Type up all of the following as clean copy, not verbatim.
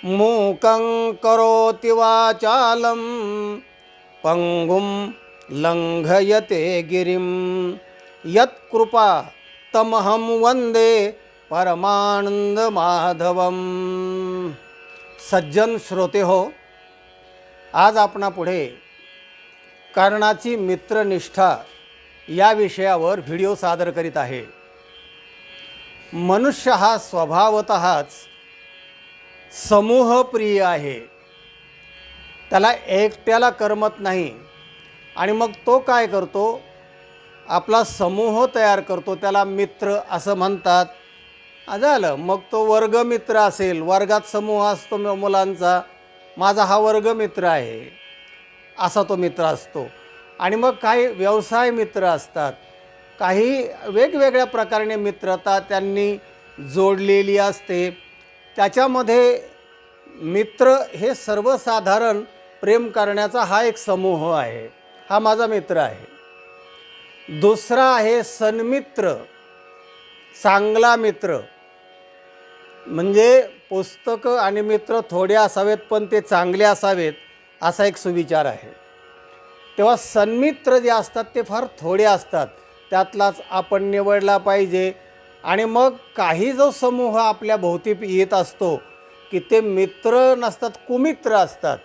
मूकं करोति वाचालं पंगुं लंघयते गिरिं यत्कृपा तमहं वंदे परमानंद माधवम. सज्जन श्रोते हो, आज आपणा पुढे कर्णाची मित्रनिष्ठा या विषयावर व्हिडिओ सादर करीत आहे. मनुष्य हा स्वभावतःच समूहप्रिय आहे. त्याला एकट्याला करमत नाही आणि मग तो काय करतो, आपला समूह तयार करतो. त्याला मित्र असं म्हणतात. झालं, मग तो वर्गमित्र असेल, वर्गात समूह असतो मुलांचा, माझा हा वर्गमित्र आहे असा तो मित्र असतो. आणि मग काही व्यवसाय मित्र असतात, काही वेगवेगळ्या प्रकारे मित्रता त्यांनी जोडलेली असते. त्याच्यामध्ये मित्र हे सर्वसाधारण प्रेम करण्याचा हा एक समूह आहे. हा माझा मित्र आहे. दुसरा आहे सन्मित्र, चांगला मित्र. म्हणजे पुस्तकं आणि मित्र थोडे असावेत पण ते चांगले असावेत असा एक सुविचार आहे. तेव्हा सन्मित्र जे असतात ते फार थोडे असतात, त्यातलाच आपण निवडला पाहिजे. आणि मग काही जो समूह आपल्या भोवती येत असतो की ते मित्र नसतात, कुमित्र असतात.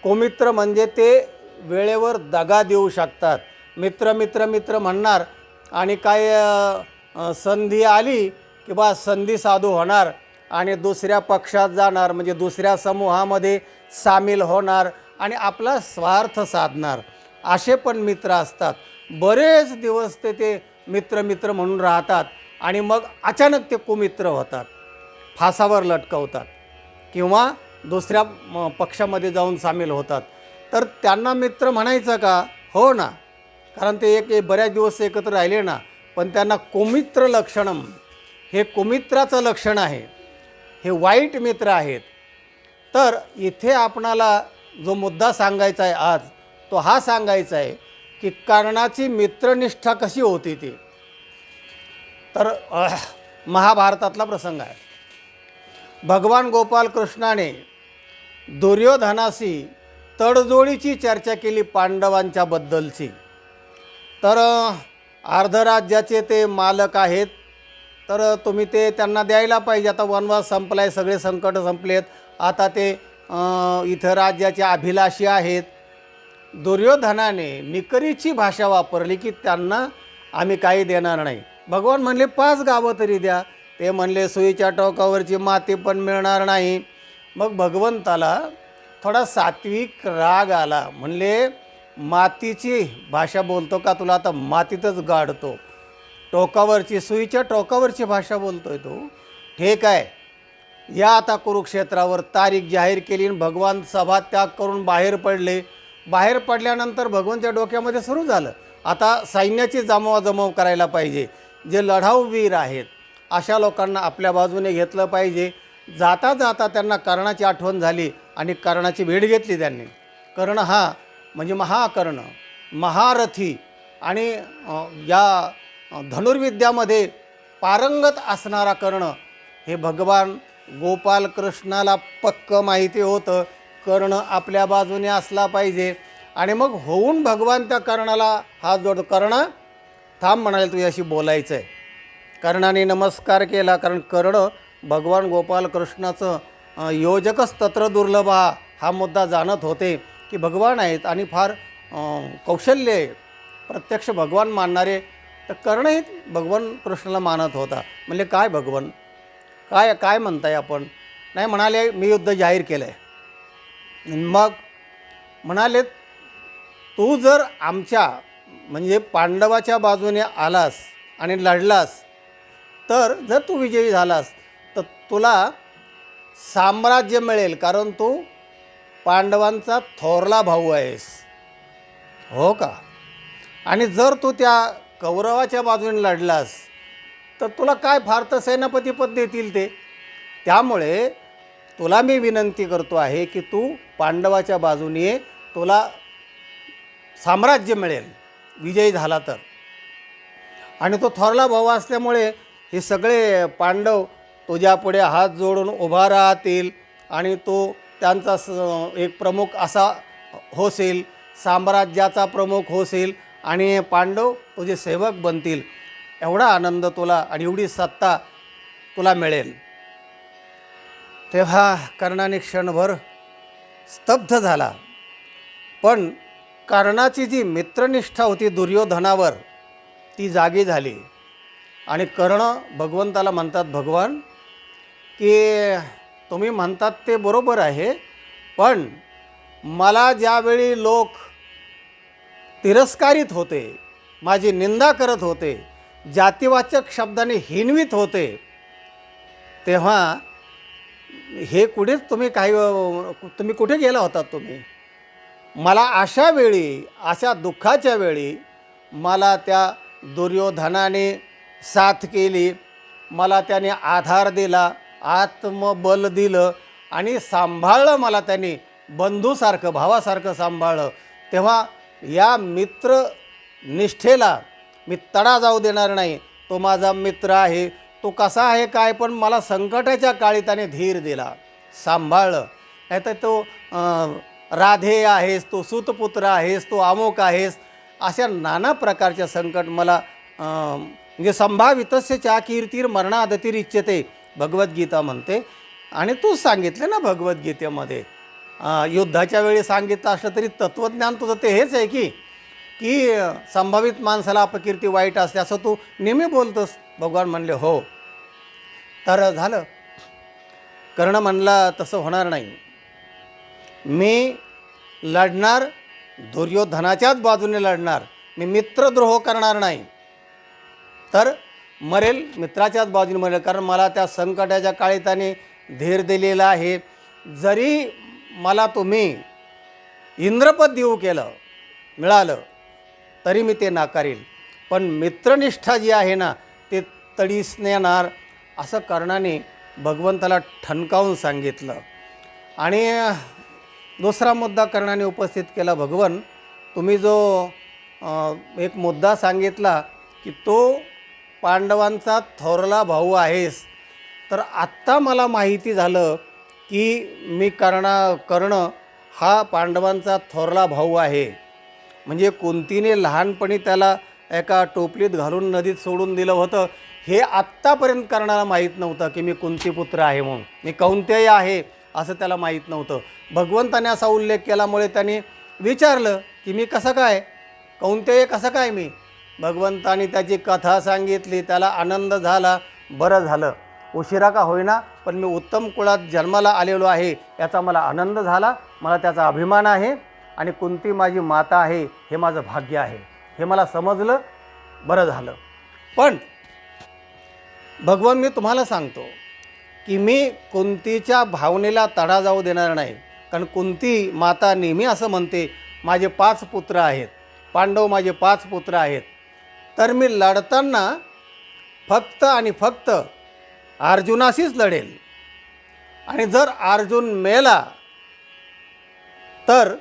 कुमित्र म्हणजे ते वेळेवर दगा देऊ शकतात. मित्र मित्र मित्र म्हणणार आणि काय संधी आली की बा संधी साधू होणार आणि दुसऱ्या पक्षात जाणार, म्हणजे दुसऱ्या समूहामध्ये सामील होणार आणि आपला स्वार्थ साधणार. असे पण मित्र असतात. बरेच दिवस ते मित्र मित्र म्हणून राहतात आणि मग अचानक ते कुमित्र होतात, फासावर लटकवतात किंवा दुसऱ्या पक्षामध्ये जाऊन सामील होतात. तर त्यांना मित्र म्हणायचं का? हो ना, कारण ते बऱ्याच दिवस एकत्र राहिले ना. पण त्यांना कुमित्र लक्षणम, हे कुमित्राचं लक्षण आहे, हे वाईट मित्र आहेत. तर इथे आपणाला जो मुद्दा सांगायचा आहे आज, तो हा सांगायचा आहे की कर्णाची मित्रनिष्ठा कशी होती ती. तर महाभारतातला प्रसंग आहे. भगवान गोपाल कृष्णाने दुर्योधनाशी तडजोडीची चर्चा केली पांडवांच्या बद्दलची. तर अर्धराज्याचे ते मालक आहेत, तर तुम्ही ते त्यांना द्यायला पाहिजे. आता वनवास संपला आहे, सगळे संकट संपलेत, आता ते इथं राज्याचे अभिलाषी आहेत. दुर्योधनाने निकरीची भाषा वापरली की त्यांना आम्ही काही देणार नाही. भगवान म्हणले 5 गावं तरी द्या. ते म्हणले सुईच्या टोकावरची माती पण मिळणार नाही. मग भगवंताला थोडा सात्विक राग आला. म्हणले मातीची भाषा बोलतो का तुला? आता मातीतच गाडतो. टोकावरची, सुईच्या टोकावरची भाषा बोलतोय तो. ठीक आहे, या आता कुरुक्षेत्रावर तारीख जाहीर केली. भगवान सभा त्याग करून बाहेर पडले. बाहेर पडल्यानंतर भगवानच्या डोक्यामध्ये सुरू झालं, आता सैन्याची जमवाजमव करायला पाहिजे. जे लढाऊ वीर आहेत अशा लोकांना आपल्या बाजूने घेतलं पाहिजे. जाता जाता त्यांना कर्णाची आठवण झाली आणि कर्णाची भेट घेतली त्यांनी. कर्ण हा म्हणजे महाकर्ण, महारथी आणि या धनुर्विद्यामध्ये पारंगत असणारा कर्ण. हे भगवान गोपाल कृष्णाला पक्क माहिती होतं, कर्ण आपल्या बाजूने असला पाहिजे. आणि मग होऊन भगवान त्या कर्णाला हात जोडतो. कर्ण थांब म्हणाले, तुझ्याशी बोलायचं आहे. कर्णाने नमस्कार केला, कारण कर्ण भगवान गोपाल कृष्णाचं योजकच तत्र दुर्लभ हा मुद्दा जाणत होते की भगवान आहेत आणि फार कौशल्य आहे, प्रत्यक्ष भगवान मानणारे. तर कर्णही भगवान कृष्णाला मानत होता. म्हणजे काय भगवान, काय काय म्हणताय आपण? नाही म्हणाले, मी युद्ध जाहीर केलं आहे. मग म्हणाले, तू जर आमच्या म्हणजे पांडवाच्या बाजूने आलास आणि लढलास, तर जर तू विजयी झालास तर तुला साम्राज्य मिळेल, कारण तू पांडवांचा थोरला भाऊ आहेस. हो का? आणि जर तू त्या कौरवाच्या बाजूने लढलास तर तुला काय फार तर सेनापती पद देतील ते. त्यामुळे तुला मी विनंती करतो आहे की तू पांडवाच्या बाजूने, तुला साम्राज्य मिळेल विजयी झाला तर. आणि तो थोरला भाऊ असल्यामुळे हे सगळे पांडव तुझ्यापुढे हात जोडून उभा राहतील आणि तो त्यांचा एक प्रमुख असा होशील, साम्राज्याचा प्रमुख होशील आणि पांडव तुझे सेवक बनतील, एवढा आनंद तुला आणि एवढी सत्ता तुला मिळेल. तेव्हा कर्णाने क्षणभर स्तब्ध झाला. पण कर्णाची जी मित्रनिष्ठा होती दुर्योधनावर ती जागी झाली. आणि कर्ण भगवंताला म्हणतात, भगवान की तुम्ही म्हणतात ते बरोबर आहे, पण मला ज्यावेळी लोक तिरस्कारित होते, माझी निंदा करत होते, जातीवाचक शब्दाने हिणवित होते, तेव्हा हे कुठेच तुम्ही कुठे गेला होतात तुम्ही? मला अशा वेळी, अशा दुःखाच्या वेळी मला त्या दुर्योधनाने साथ केली, मला त्याने आधार दिला, आत्मबल दिलं आणि सांभाळलं मला त्याने, बंधूसारखं भावासारखं सांभाळलं. तेव्हा या मित्र निष्ठेला मी तडा जाऊ देणार नाही. तो माझा मित्र आहे, तो कसा आहे काय, पण मला संकटाच्या काळी त्याने धीर दिला, सांभाळलं. नाही तर तो राधे आहेस, तो सूतपुत्र आहेस, तो अमोक आहेस, अशा नाना प्रकारच्या संकट मला म्हणजे संभावितस्य चा कीर्तीर मरणादतीर इच्छते भगवद्गीता म्हणते. आणि तूच सांगितले ना भगवद्गीतेमध्ये, युद्धाच्या वेळी सांगितलं असलं तरी तत्त्वज्ञान तुझं ते हेच आहे की संभावित माणसाला अपकीर्ती वाईट असते असं तू नेहमी बोलतोस. भगवान म्हणले हो. तर झालं. कर्ण म्हणला तसं होणार नाही, मी लढणार दुर्योधनाच्याच बाजूने लढणार, मी मित्रद्रोह करणार नाही, तर मरेल मित्राच्याच बाजूने मरेल. कारण मला त्या संकटाच्या काळी त्याने धीर दिलेला आहे. जरी मला तुम्ही इंद्रपद देऊ केलं, मिळालं, तरी मी ते नाकारेल, पण मित्रनिष्ठा जी आहे ना ते तडीस नेणार, असं कर्णाने भगवंताला ठणकावून सांगितलं. आणि दुसरा मुद्दा कर्णाने उपस्थित केला, भगवन तुम्ही जो एक मुद्दा सांगितला की तो पांडवांचा थोरला भाऊ आहेस, तर आत्ता मला माहिती झालं की मी कर्ण हा पांडवांचा थोरला भाऊ आहे. म्हणजे कुंतीने लहानपणी त्याला एका टोपलीत घालून नदीत सोडून दिलं होतं, हे आत्तापर्यंत कर्णाला माहीत नव्हतं की मी कुंतीपुत्र आहे म्हणून, मी कौंतेय आहे असं त्याला माहीत नव्हतं. भगवंताने असा उल्लेख केल्यामुळे त्याने विचारलं की मी कसं काय, कौंतेय कसं काय मी? भगवंताने त्याची कथा सांगितली, त्याला आनंद झाला. बरं झालं, उशिरा का होईना, पण मी उत्तम कुळात जन्माला आलेलो आहे याचा मला आनंद झाला, मला त्याचा अभिमान आहे. आणि कुंती माझी माता आहे हे माझं भाग्य आहे, हे मला समजलं, बरं झालं. पण भगवान मी तुम्हाला सांगतो की मी कुंतीच्या भावनेला तडा जाऊ देणार नाही. कारण कुंती माता नेहमी असं म्हणते, माझे 5 पुत्र आहेत, पांडव माझे 5 पुत्र आहेत, तर मी लढताना फक्त आणि फक्त अर्जुनाशीच लढेल. आणि जर अर्जुन मेला तर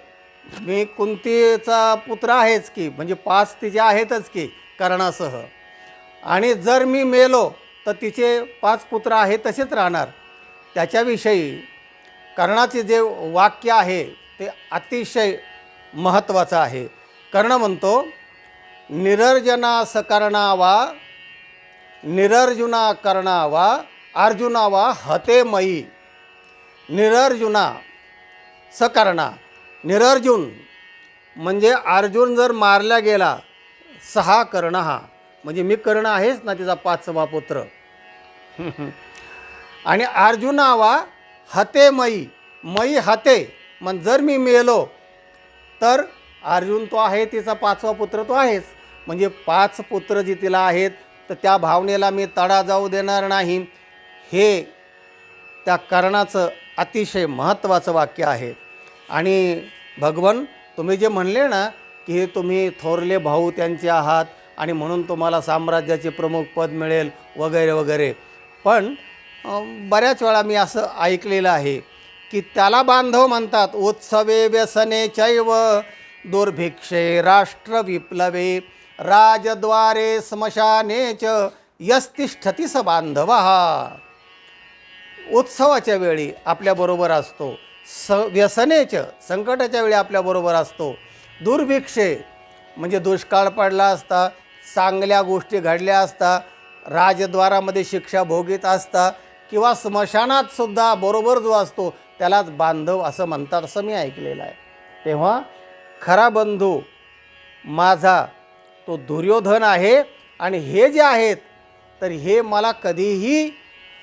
मी कुंतीचा पुत्र आहेच की, म्हणजे 5 तिचे आहेतच की कर्णासह. आणि जर मी मेलो तर तिचे 5 पुत्र आहेत तसेच राहणार. त्याच्याविषयी कर्णाचे जे वाक्य आहे ते अतिशय महत्त्वाचं आहे. कर्ण म्हणतो, निरर्जना सकर्णा वा निरर्जुना कर्णा वा अर्जुना वा हते मयी. निरर्जुना सकर्णा, निरर्जुन म्हणजे अर्जुन जर मारला गेला, 6 कर्ण हा म्हणजे मी कर्ण आहेच ना तिचा 5वा पुत्र. आणि अर्जुना वा हते मयी, मयी हते मग जर मी मेलो तर अर्जुन तो आहे, तिचा 5वा पुत्र तो आहेच. म्हणजे 5 पुत्र जी तिला आहेत, तर त्या भावनेला मी तडा जाऊ देणार नाही. हे त्या कर्णाचं अतिशय महत्त्वाचं वाक्य आहे. आणि भगवन तुम्ही जे म्हणले ना की हे तुम्ही थोरले भाऊ त्यांचे आहात आणि म्हणून तुम्हाला साम्राज्याचे प्रमुख पद मिळेल वगैरे वगैरे, पण बऱ्याच वेळा मी असं ऐकलेलं आहे की त्याला बांधव म्हणतात. उत्सवे व्यसने चैव दुर्भिक्षे राष्ट्र विप्लवे राजद्वारे स्मशाने च यस्तिष्ठती स बांधवः. उत्सवाच्या वेळी आपल्याबरोबर असतो, व्यसनेच्या संकटाच्या वेळी आपल्याबरोबर असतो, दुर्भिक्षे म्हणजे दुष्काळ पडला असता, चांगल्या गोष्टी घडल्या असता, राजद्वारामध्ये शिक्षा भोगीत असता किंवा स्मशानातसुद्धा बरोबर जो असतो त्यालाच बांधव असं म्हणतात, असं मी ऐकलेलं आहे. तेव्हा खरा बंधू माझा तो दुर्योधन आहे. आणि हे जे आहेत तर हे मला कधीही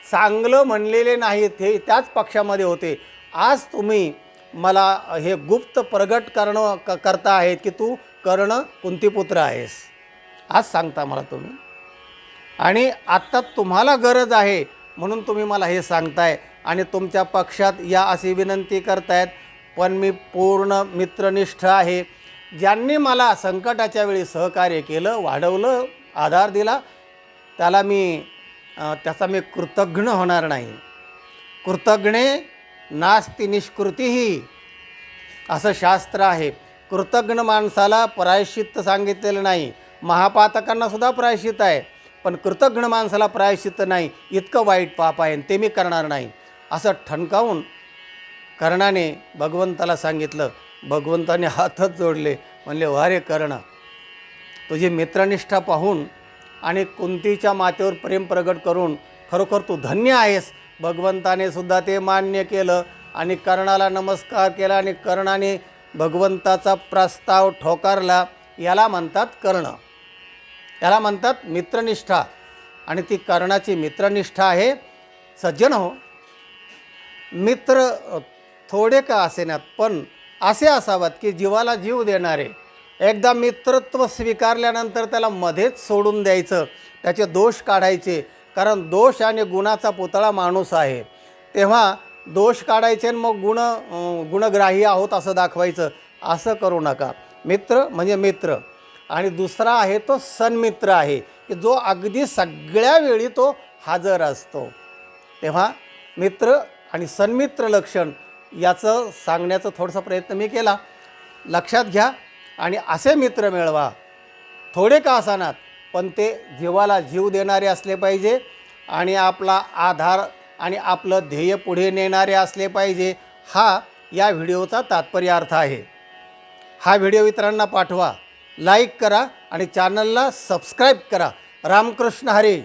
चांगलं म्हणलेले नाहीत, हे त्याच पक्षामध्ये होते. आज तुम्ही मला हे गुप्त प्रगट करता आहेत की तू कर्ण कुंतीपुत्र आहेस, आज सांगता मला तुम्ही. आणि आत्ता तुम्हाला गरज आहे म्हणून तुम्ही मला हे सांगताय आणि तुमच्या पक्षात या अशी विनंती करतायत. पण मी पूर्ण मित्रनिष्ठ आहे. ज्यांनी मला संकटाच्या वेळी सहकार्य केलं, वाढवलं, आधार दिला, त्याचा मी कृतज्ञ होणार नाही. कृतज्ञे नास्ति निष्कृतीही असं शास्त्र आहे. कृतज्ञ माणसाला प्रायश्चित्त सांगितलेलं नाही. महापातकांनासुद्धा प्रायश्चित्त आहे, पण कृतज्ञ माणसाला प्रायश्चित्त नाही. इतकं वाईट पाप आहे ते मी करणार नाही असं ठणकावून कर्णाने भगवंताला सांगितलं. भगवंताने हातच जोडले, म्हणले वारे कर्ण, तुझी मित्रनिष्ठा पाहून आणि कुंतीच्या मातेवर प्रेम प्रगट करून खरोखर तू धन्य आहेस. भगवंताने सुद्धा ते मान्य केलं आणि कर्णाला नमस्कार केला आणि कर्णाने भगवंताचा प्रस्ताव ठोकारला. याला म्हणतात कर्ण, याला म्हणतात मित्रनिष्ठा. आणि ती कर्णाची मित्रनिष्ठा आहे. सज्जन हो, मित्र थोडे का असेनात पण असे असावेत की जीवाला जीव देणारे. एकदा मित्रत्व स्वीकारल्यानंतर त्याला मध्येच सोडून द्यायचं, त्याचे दोष काढायचे. कारण दोष आणि गुणाचा पुतळा माणूस आहे. तेव्हा दोष काढायचे आणि मग गुणग्राही आहोत असं दाखवायचं. असं करू नका. मित्र म्हणजे मित्र. आणि दुसरा आहे तो सन्मित्र आहे की जो अगदी सगळ्या वेळी तो हजर असतो. तेव्हा मित्र आणि सन्मित्र लक्षण याचं सांगण्याचा थोडासा प्रयत्न मी केला. लक्षात घ्या आणि असे मित्र मिळवा. थोडे का असानात पण ते जीवाला जीव देणारे असले पाहिजे आणि आपला आधार आणि आपलं ध्येय पुढे नेणारे असले पाहिजे. हा या व्हिडिओचा तात्पर्य अर्थ आहे. हा व्हिडिओ इतरांना पाठवा, लाईक करा आणि चॅनलला सबस्क्राईब करा. रामकृष्ण हरी.